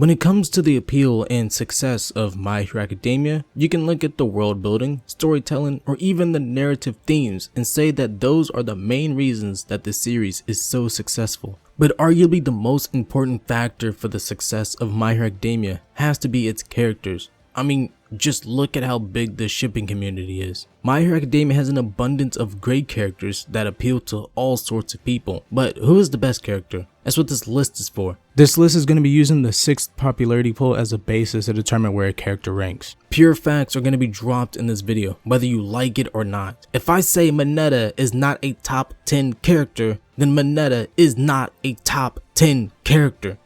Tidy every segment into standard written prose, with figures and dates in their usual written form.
When it comes to the appeal and success of My Hero Academia, you can look at the world building, storytelling, or even the narrative themes and say that those are the main reasons that the series is so successful. But arguably the most important factor for the success of My Hero Academia has to be its characters. I mean, just look at how big the shipping community is. My Hero Academia has an abundance of great characters that appeal to all sorts of people. But who is the best character? That's what this list is for. This list is going to be using the 6th popularity poll as a basis to determine where a character ranks. Pure facts are going to be dropped in this video, whether you like it or not. If I say Mineta is not a top 10 character, then Mineta is not a top 10 character.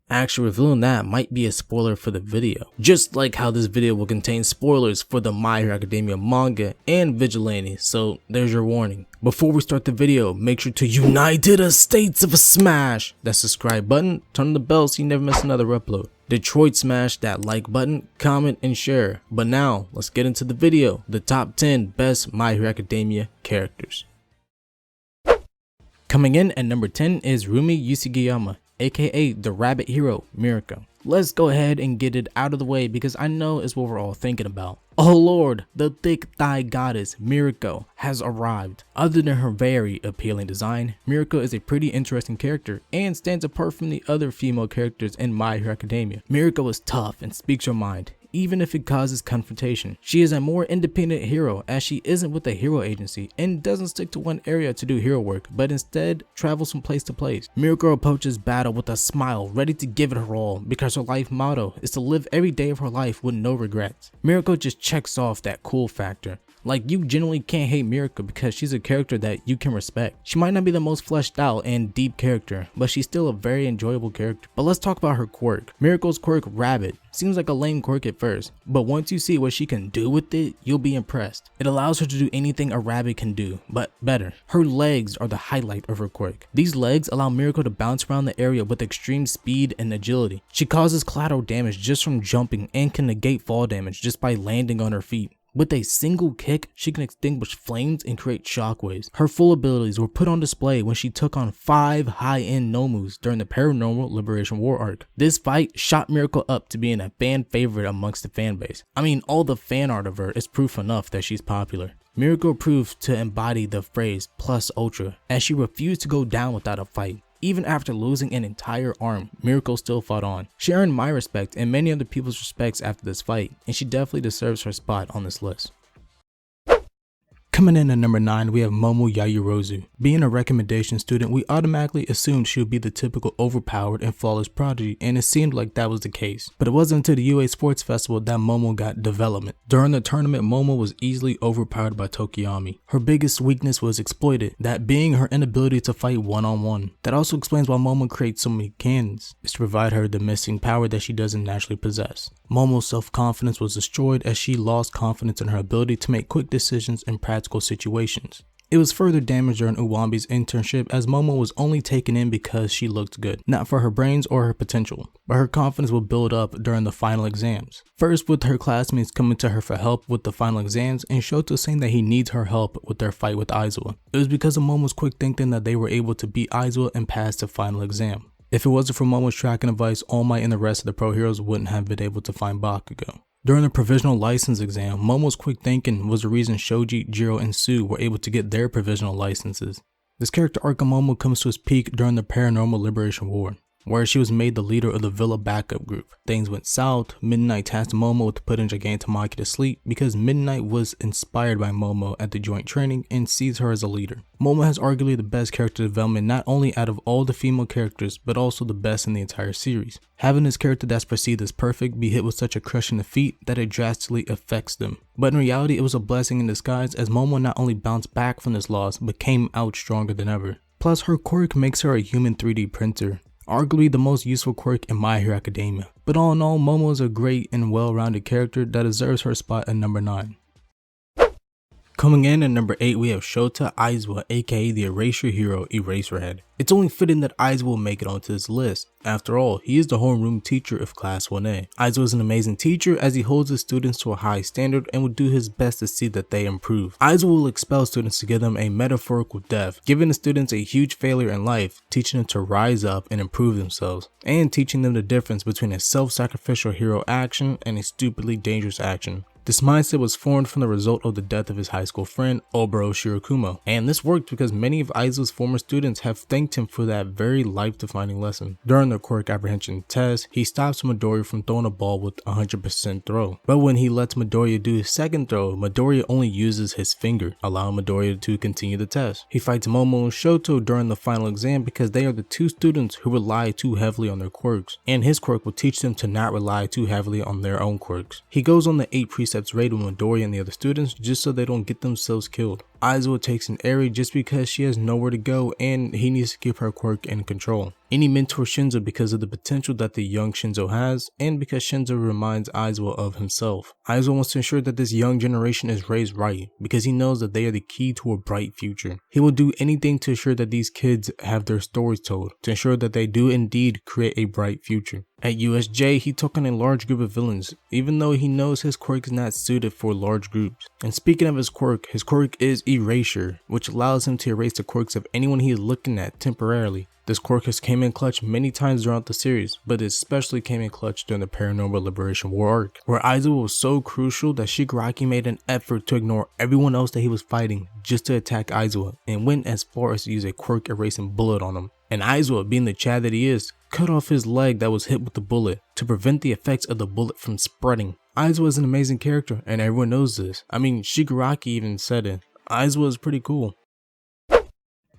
Actually, revealing that might be a spoiler for the video, just like how this video will contain spoilers for the My Hero Academia manga and Vigilante, so there's your warning. Before we start the video, make sure to United States of a smash that subscribe button, turn on the bell so you never miss another upload. Detroit, smash that like button, comment, and share. But now, let's get into the video, the top 10 best My Hero Academia characters. Coming in at number 10 is Rumi Usugiyama, aka the rabbit hero, Mirko. Let's go ahead and get it out of the way because I know it's what we're all thinking about. Oh lord, the thick thigh goddess Mirko has arrived. Other than her very appealing design, Mirko is a pretty interesting character and stands apart from the other female characters in My Hero Academia. Mirko is tough and speaks her mind, even if it causes confrontation. She is a more independent hero as she isn't with a hero agency and doesn't stick to one area to do hero work, but instead travels from place to place. Mirko approaches battle with a smile, ready to give it her all because her life motto is to live every day of her life with no regrets. Mirko just checks off that cool factor. Like, you generally can't hate Mirko because she's a character that you can respect. She might not be the most fleshed out and deep character, but she's still a very enjoyable character. But let's talk about her quirk. Mirko's quirk, Rabbit, seems like a lame quirk at first, but once you see what she can do with it, you'll be impressed. It allows her to do anything a rabbit can do, but better. Her legs are the highlight of her quirk. These legs allow Mirko to bounce around the area with extreme speed and agility. She causes collateral damage just from jumping and can negate fall damage just by landing on her feet. With a single kick, she can extinguish flames and create shockwaves. Her full abilities were put on display when she took on 5 high-end Nomus during the Paranormal Liberation War arc. This fight shot Mirko up to being a fan favorite amongst the fanbase. I mean, all the fan art of her is proof enough that she's popular. Mirko proved to embody the phrase plus ultra, as she refused to go down without a fight. Even after losing an entire arm, Mirko still fought on. She earned my respect and many other people's respects after this fight, and she definitely deserves her spot on this list. Coming in at number 9, we have Momo Yaoyorozu. Being a recommendation student, we automatically assumed she would be the typical overpowered and flawless prodigy, and it seemed like that was the case. But it wasn't until the UA Sports Festival that Momo got development. During the tournament, Momo was easily overpowered by Tokoyami. Her biggest weakness was exploited, that being her inability to fight one-on-one. That also explains why Momo creates so many cannons, is to provide her the missing power that she doesn't naturally possess. Momo's self-confidence was destroyed as she lost confidence in her ability to make quick decisions in practical situations. It was further damaged during Uwambi's internship as Momo was only taken in because she looked good, not for her brains or her potential, but her confidence would build up during the final exams. First with her classmates coming to her for help with the final exams and Shota saying that he needs her help with their fight with Aizawa. It was because of Momo's quick thinking that they were able to beat Aizawa and pass the final exam. If it wasn't for Momo's tracking advice, Almight and the rest of the pro heroes wouldn't have been able to find Bakugou. During the provisional license exam, Momo's quick thinking was the reason Shoji, Jiro, and Sue were able to get their provisional licenses. This character arc of Momo comes to its peak during the Paranormal Liberation War, where she was made the leader of the Villa backup group. Things went south. Midnight tasked Momo with putting Gigantomachia to sleep because Midnight was inspired by Momo at the joint training and sees her as a leader. Momo has arguably the best character development not only out of all the female characters, but also the best in the entire series. Having this character that's perceived as perfect be hit with such a crushing defeat that it drastically affects them. But in reality, it was a blessing in disguise as Momo not only bounced back from this loss, but came out stronger than ever. Plus, her quirk makes her a human 3D printer. Arguably the most useful quirk in My Hero Academia. But all in all, Momo is a great and well-rounded character that deserves her spot at number 9. Coming in at number 8, we have Shota Aizawa, aka the Erasure Hero Eraserhead. It's only fitting that Aizawa will make it onto this list. After all, he is the homeroom teacher of Class 1A. Aizawa is an amazing teacher as he holds his students to a high standard and will do his best to see that they improve. Aizawa will expel students to give them a metaphorical death, giving the students a huge failure in life, teaching them to rise up and improve themselves, and teaching them the difference between a self-sacrificial hero action and a stupidly dangerous action. This mindset was formed from the result of the death of his high school friend, Oboro Shirakumo, and this worked because many of Aizawa's former students have thanked him for that very life-defining lesson. During the quirk apprehension test, he stops Midoriya from throwing a ball with 100% throw, but when he lets Midoriya do his second throw, Midoriya only uses his finger, allowing Midoriya to continue the test. He fights Momo and Shoto during the final exam because they are the two students who rely too heavily on their quirks, and his quirk will teach them to not rely too heavily on their own quirks. He goes on the 8 precepts raid with Midoriya and the other students just so they don't get themselves killed. Aizawa takes an Eri just because she has nowhere to go and he needs to keep her quirk in control. And he mentors Shinzo because of the potential that the young Shinzo has and because Shinzo reminds Aizawa of himself. Aizawa wants to ensure that this young generation is raised right because he knows that they are the key to a bright future. He will do anything to ensure that these kids have their stories told, to ensure that they do indeed create a bright future. At USJ, he took on a large group of villains, even though he knows his quirk is not suited for large groups. And speaking of his quirk is Erasure, which allows him to erase the quirks of anyone he is looking at temporarily. This quirk has came in clutch many times throughout the series, but it especially came in clutch during the Paranormal Liberation War arc, where Aizawa was so crucial that Shigaraki made an effort to ignore everyone else that he was fighting just to attack Aizawa, and went as far as to use a quirk erasing bullet on him. And Aizawa, being the Chad that he is, cut off his leg that was hit with the bullet to prevent the effects of the bullet from spreading. Aizawa is an amazing character, and everyone knows this. I mean, Shigaraki even said it. Aizawa is pretty cool.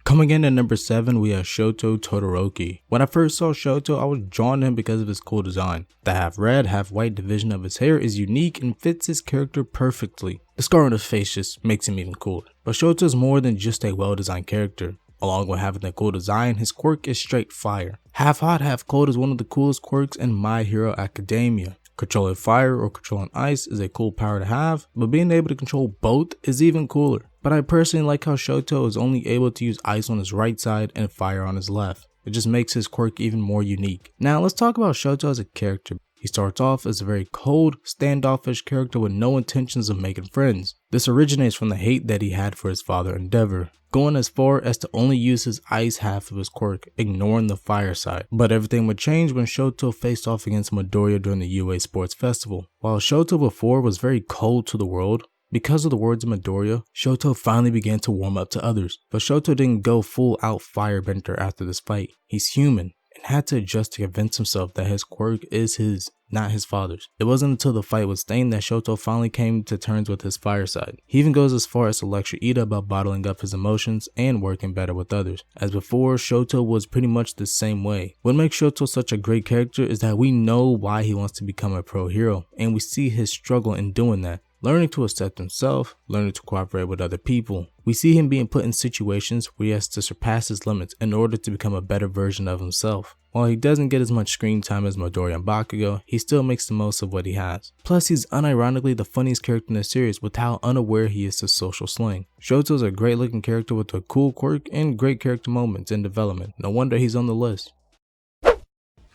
Coming in at number 7, we have Shoto Todoroki. When I first saw Shoto, I was drawn to him because of his cool design. The half red, half white division of his hair is unique and fits his character perfectly. The scar on his face just makes him even cooler. But Shoto is more than just a well-designed character. Along with having the cool design, his quirk is straight fire. Half hot, half cold is one of the coolest quirks in My Hero Academia. Controlling fire or controlling ice is a cool power to have, but being able to control both is even cooler. But I personally like how Shoto is only able to use ice on his right side and fire on his left. It just makes his quirk even more unique. Now let's talk about Shoto as a character. He starts off as a very cold, standoffish character with no intentions of making friends. This originates from the hate that he had for his father Endeavor, going as far as to only use his ice half of his quirk, ignoring the fire side. But everything would change when Shoto faced off against Midoriya during the UA Sports Festival. While Shoto before was very cold to the world, because of the words of Midoriya, Shoto finally began to warm up to others. But Shoto didn't go full out firebender after this fight. He's human and had to adjust to convince himself that his quirk is his, not his father's. It wasn't until the fight with Stain that Shoto finally came to terms with his fire side. He even goes as far as to lecture Ida about bottling up his emotions and working better with others. As before, Shoto was pretty much the same way. What makes Shoto such a great character is that we know why he wants to become a pro hero, and we see his struggle in doing that. Learning to accept himself, learning to cooperate with other people. We see him being put in situations where he has to surpass his limits in order to become a better version of himself. While he doesn't get as much screen time as Midoriya and Bakugou, he still makes the most of what he has. Plus, he's unironically the funniest character in the series with how unaware he is to social slang. Shoto's a great looking character with a cool quirk and great character moments in development. No wonder he's on the list.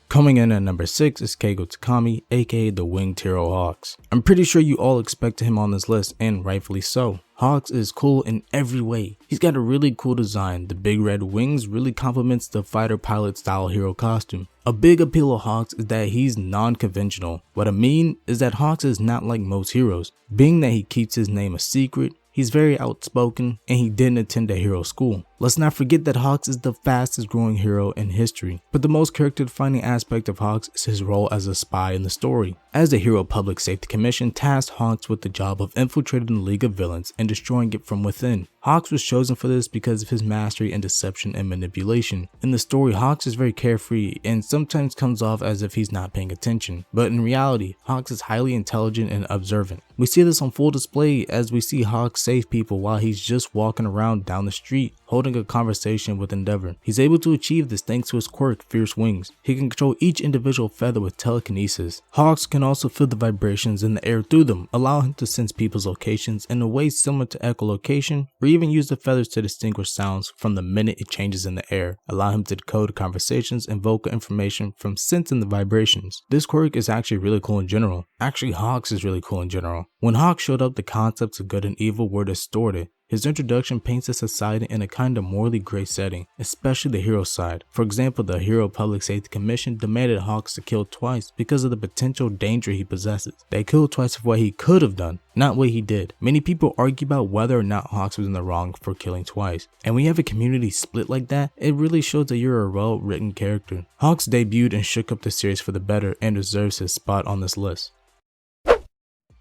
Coming in at number 6 is Keigo Takami, aka the Winged Hero Hawks. I'm pretty sure you all expected him on this list, and rightfully so. Hawks is cool in every way. He's got a really cool design. The big red wings really complements the fighter pilot style hero costume. A big appeal of Hawks is that he's non-conventional. What I mean is that Hawks is not like most heroes. Being that he keeps his name a secret, he's very outspoken, and he didn't attend a hero school. Let's not forget that Hawks is the fastest growing hero in history, but the most character defining aspect of Hawks is his role as a spy in the story. As the Hero Public Safety Commission tasked Hawks with the job of infiltrating the League of Villains and destroying it from within. Hawks was chosen for this because of his mastery in deception and manipulation. In the story, Hawks is very carefree and sometimes comes off as if he's not paying attention, but in reality, Hawks is highly intelligent and observant. We see this on full display as we see Hawks save people while he's just walking around down the street, holding holding a conversation with Endeavor. He's able to achieve this thanks to his quirk, Fierce Wings. He can control each individual feather with telekinesis. Hawks can also feel the vibrations in the air through them, allowing him to sense people's locations in a way similar to echolocation, or even use the feathers to distinguish sounds from the minute it changes in the air, allowing him to decode conversations and vocal information from sensing the vibrations. This quirk is actually really cool in general. Actually, Hawks is really cool in general. When Hawks showed up, the concepts of good and evil were distorted. His introduction paints a society in a kind of morally gray setting, especially the hero side. For example, the Hero Public Safety Commission demanded Hawks to kill twice because of the potential danger he possesses. They killed twice for what he could have done, not what he did. Many people argue about whether or not Hawks was in the wrong for killing twice. And when you have a community split like that, it really shows that you're a well-written character. Hawks debuted and shook up the series for the better and deserves his spot on this list.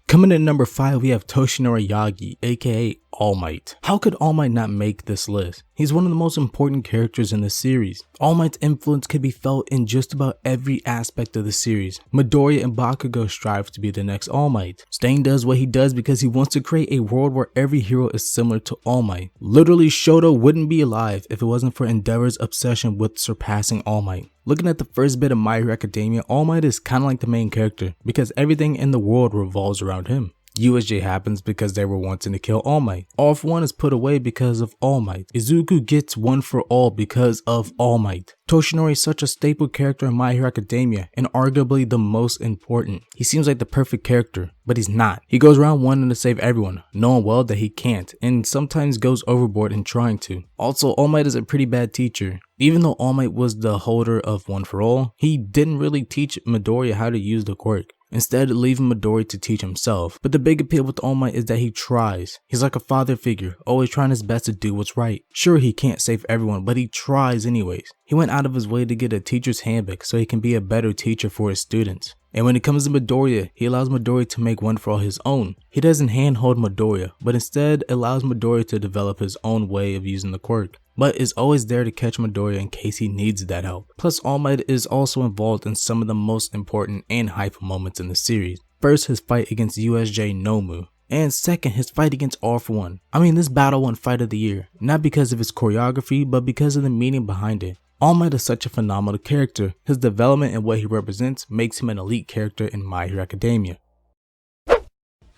Coming in at number 5, we have Toshinori Yagi, aka Almight. How could Almight not make this list? He's one of the most important characters in the series. Almight's influence could be felt in just about every aspect of the series. Midoriya and Bakugou strive to be the next Almight. Stain does what he does because he wants to create a world where every hero is similar to Almight. Literally, Shota wouldn't be alive if it wasn't for Endeavor's obsession with surpassing Almight. Looking at the first bit of My Hero Academia, Almight is kinda like the main character because everything in the world revolves around him. USJ happens because they were wanting to kill All Might. All for One is put away because of All Might. Izuku gets One for All because of All Might. Toshinori is such a staple character in My Hero Academia and arguably the most important. He seems like the perfect character, but he's not. He goes around wanting to save everyone, knowing well that he can't, and sometimes goes overboard in trying to. Also, All Might is a pretty bad teacher. Even though All Might was the holder of One for All, he didn't really teach Midoriya how to use the quirk. Instead, leaving Midoriya to teach himself. But the big appeal with All Might is that he tries. He's like a father figure, always trying his best to do what's right. Sure, he can't save everyone, but he tries anyways. He went out of his way to get a teacher's handbook so he can be a better teacher for his students. And when it comes to Midoriya, he allows Midoriya to make One for All his own. He doesn't handhold Midoriya, but instead allows Midoriya to develop his own way of using the quirk, but is always there to catch Midoriya in case he needs that help. Plus, All Might is also involved in some of the most important and hype moments in the series. First, his fight against USJ Nomu. And second, his fight against All for One. I mean, this battle won Fight of the Year, not because of its choreography, but because of the meaning behind it. All Might is such a phenomenal character. His development and what he represents makes him an elite character in My Hero Academia.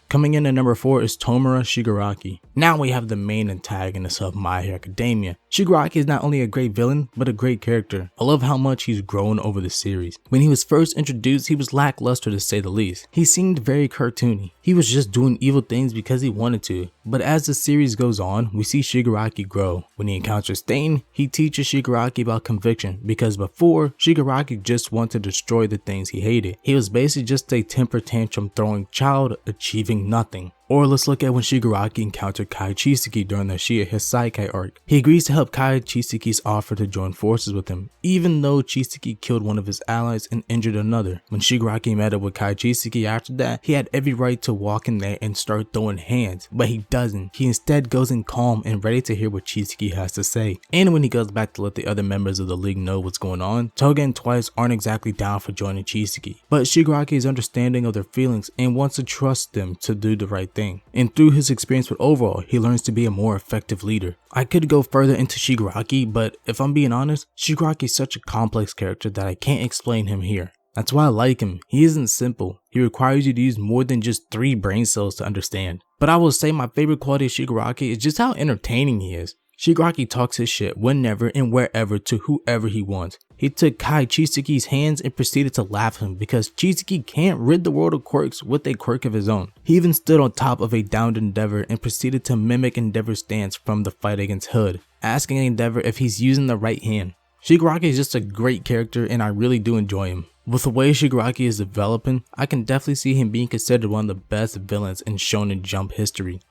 Coming in at number 4 is Tomura Shigaraki. Now we have the main antagonist of My Hero Academia. Shigaraki is not only a great villain, but a great character. I love how much he's grown over the series. When he was first introduced, he was lackluster to say the least. He seemed very cartoony. He was just doing evil things because he wanted to. But as the series goes on, we see Shigaraki grow. When he encounters Stain, he teaches Shigaraki about conviction, because before, Shigaraki just wanted to destroy the things he hated. He was basically just a temper tantrum throwing child achieving nothing. Or let's look at when Shigaraki encountered Kai Chisaki during the Shia Hisaikai arc. He agrees to help Kai Chisaki's offer to join forces with him, even though Chisaki killed one of his allies and injured another. When Shigaraki met up with Kai Chisaki after that, he had every right to walk in there and start throwing hands, but he doesn't. He instead goes in calm and ready to hear what Chisaki has to say. And when he goes back to let the other members of the league know what's going on, Toga and Twice aren't exactly down for joining Chisaki. But Shigaraki is understanding of their feelings and wants to trust them to do the right thing. And through his experience with Overall, he learns to be a more effective leader. I could go further into Shigaraki, but if I'm being honest, Shigaraki is such a complex character that I can't explain him here. That's why I like him. He isn't simple. He requires you to use more than just 3 brain cells to understand. But I will say my favorite quality of Shigaraki is just how entertaining he is. Shigaraki talks his shit whenever and wherever to whoever he wants. He took Kai Chisaki's hands and proceeded to laugh at him because Chisaki can't rid the world of quirks with a quirk of his own. He even stood on top of a downed Endeavor and proceeded to mimic Endeavor's stance from the fight against Hood, asking Endeavor if he's using the right hand. Shigaraki is just a great character and I really do enjoy him. With the way Shigaraki is developing, I can definitely see him being considered one of the best villains in Shonen Jump history.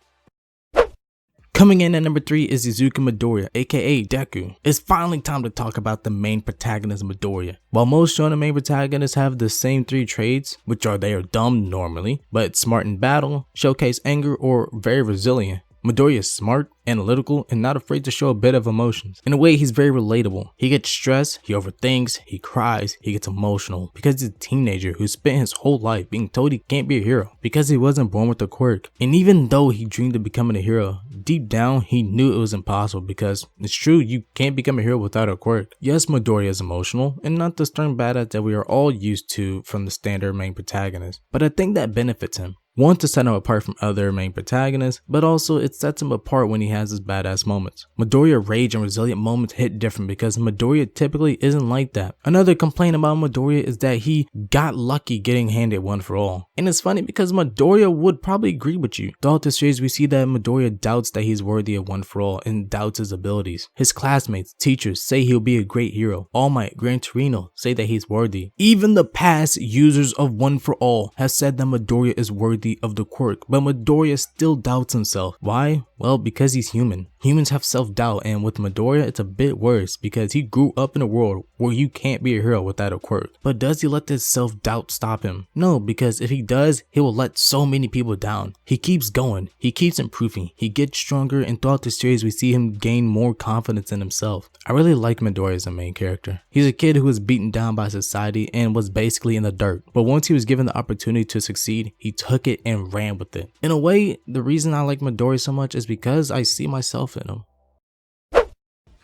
Coming in at number 3 is Izuku Midoriya, aka Deku. It's finally time to talk about the main protagonist Midoriya. While most shonen main protagonists have the same 3 traits, which are they are dumb normally, but smart in battle, showcase anger, or very resilient, Midoriya is smart, analytical, and not afraid to show a bit of emotions. In a way, he's very relatable. He gets stressed, he overthinks, he cries, he gets emotional because he's a teenager who spent his whole life being told he can't be a hero because he wasn't born with a quirk. And even though he dreamed of becoming a hero, deep down he knew it was impossible because it's true, you can't become a hero without a quirk. Yes, Midoriya is emotional and not the stern badass that we are all used to from the standard main protagonist, but I think that benefits him. One, to set him apart from other main protagonists, but also it sets him apart when he has his badass moments. Midoriya rage and resilient moments hit different because Midoriya typically isn't like that. Another complaint about Midoriya is that he got lucky getting handed one for all. And it's funny because Midoriya would probably agree with you. Throughout the series we see that Midoriya doubts that he's worthy of one for all and doubts his abilities. His classmates, teachers say he'll be a great hero. Almight, Gran Torino say that he's worthy. Even the past users of one for all have said that Midoriya is worthy of the quirk, but Midoriya still doubts himself. Why? Well, because he's human. Humans have self-doubt, and with Midoriya it's a bit worse because he grew up in a world where you can't be a hero without a quirk. But does he let this self-doubt stop him? No, because if he does, he will let so many people down. He keeps going, he keeps improving, he gets stronger, and throughout the series we see him gain more confidence in himself. I really like Midoriya as a main character. He's a kid who was beaten down by society and was basically in the dirt, but once he was given the opportunity to succeed, he took it and ran with it. In a way, the reason I like Midoriya so much is because I see myself in him.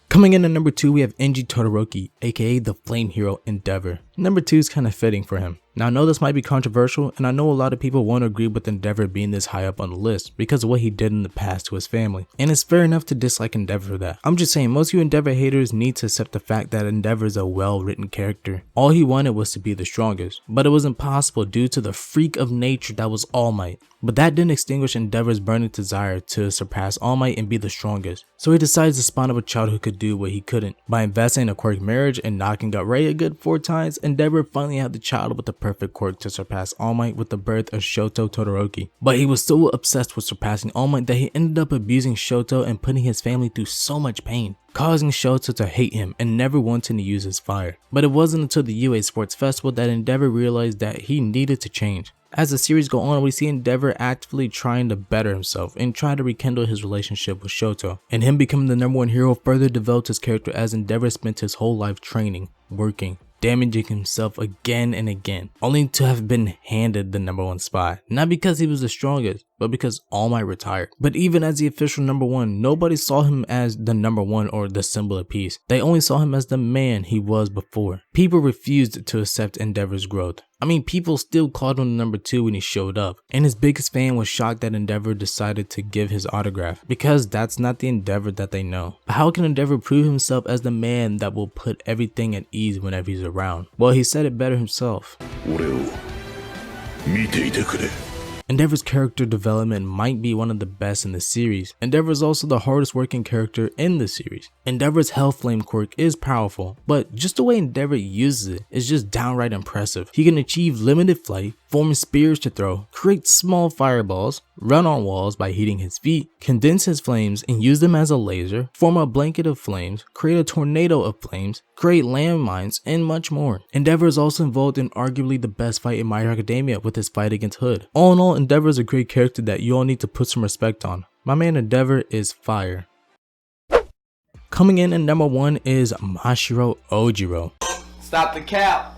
Coming in at number 2, we have Shoto Todoroki, aka the Flame Hero Endeavor. Number 2 is kind of fitting for him. Now I know this might be controversial, and I know a lot of people won't agree with Endeavor being this high up on the list because of what he did in the past to his family. And it's fair enough to dislike Endeavor for that. I'm just saying, most of you Endeavor haters need to accept the fact that Endeavor is a well-written character. All he wanted was to be the strongest, but it was impossible due to the freak of nature that was Almight. But that didn't extinguish Endeavor's burning desire to surpass Almight and be the strongest. So he decides to spawn up a child who could do what he couldn't. By investing in a quirk marriage and knocking out Ray a good 4 times, Endeavor finally had the child with the perfect quirk to surpass Almight with the birth of Shoto Todoroki. But he was so obsessed with surpassing Almight that he ended up abusing Shoto and putting his family through so much pain, causing Shota to hate him and never wanting to use his fire. But it wasn't until the UA Sports Festival that Endeavor realized that he needed to change. As the series go on, we see Endeavor actively trying to better himself and try to rekindle his relationship with Shoto. And him becoming the number 1 hero further developed his character as Endeavor spent his whole life training, working, damaging himself again and again, only to have been handed the number 1 spot. Not because he was the strongest, but because All Might retired. But even as the official number 1, nobody saw him as the number 1 or the symbol of peace. They only saw him as the man he was before. People refused to accept Endeavor's growth. I mean, people still called him number 2 when he showed up, and his biggest fan was shocked that Endeavor decided to give his autograph, because that's not the Endeavor that they know. But how can Endeavor prove himself as the man that will put everything at ease whenever he's around? Well, he said it better himself. Endeavor's character development might be one of the best in the series. Endeavor is also the hardest working character in the series. Endeavor's Hell Flame quirk is powerful, but just the way Endeavor uses it is just downright impressive. He can achieve limited flight, form spears to throw, create small fireballs, run on walls by heating his feet, condense his flames and use them as a laser, form a blanket of flames, create a tornado of flames, create landmines, and much more. Endeavor is also involved in arguably the best fight in My Hero Academia with his fight against Hood. All in all, Endeavor is a great character that you all need to put some respect on. My man Endeavor is fire. Coming in at number 1 is Mashiro Ojiro. Stop the cap.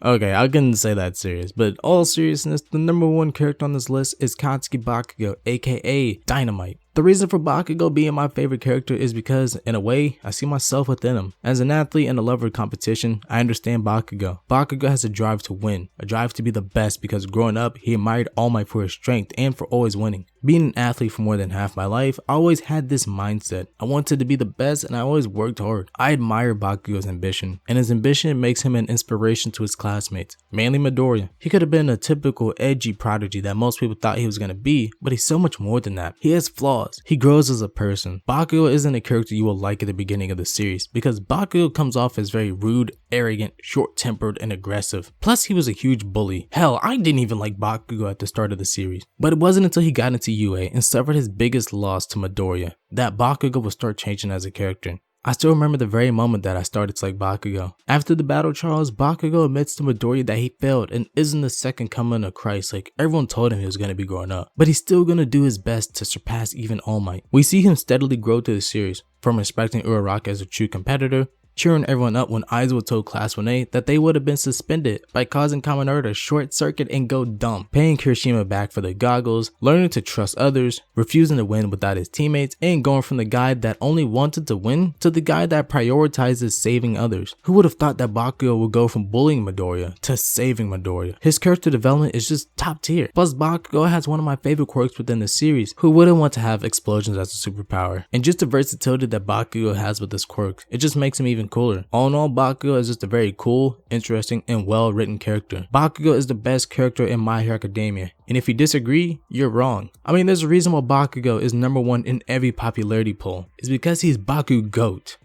Okay, I couldn't say that serious, but all seriousness, the number 1 character on this list is Katsuki Bakugou, aka Dynamite. The reason for Bakugou being my favorite character is because, in a way, I see myself within him. As an athlete and a lover of competition, I understand Bakugou. Bakugou has a drive to win, a drive to be the best because growing up, he admired All Might for his strength and for always winning. Being an athlete for more than half my life, I always had this mindset. I wanted to be the best and I always worked hard. I admire Bakugou's ambition, and his ambition makes him an inspiration to his classmates, mainly Midoriya. He could have been a typical edgy prodigy that most people thought he was going to be, but he's so much more than that. He has flaws. He grows as a person. Bakugou isn't a character you will like at the beginning of the series because Bakugou comes off as very rude, arrogant, short-tempered, and aggressive. Plus, he was a huge bully. Hell, I didn't even like Bakugou at the start of the series. But it wasn't until he got into UA and suffered his biggest loss to Midoriya that Bakugou would start changing as a character. I still remember the very moment that I started to like Bakugou. After the battle trials, Bakugou admits to Midoriya that he failed and isn't the second coming of Christ like everyone told him he was going to be growing up. But he's still going to do his best to surpass even Almight. We see him steadily grow through the series, from respecting Uraraka as a true competitor, cheering everyone up when Aizawa told Class 1A that they would have been suspended by causing Kaminari to short circuit and go dumb, paying Kirishima back for the goggles, learning to trust others, refusing to win without his teammates, and going from the guy that only wanted to win to the guy that prioritizes saving others. Who would have thought that Bakugou would go from bullying Midoriya to saving Midoriya? His character development is just top tier. Plus Bakugou has one of my favorite quirks within the series. Who wouldn't want to have explosions as a superpower? And just the versatility that Bakugou has with this quirk, it just makes him even cooler. All in all, Bakugou is just a very cool, interesting, and well written character. Bakugou is the best character in My Hero Academia, and if you disagree, you're wrong. I mean, there's a reason why Bakugou is #1 in every popularity poll. It's because he's Baku GOAT.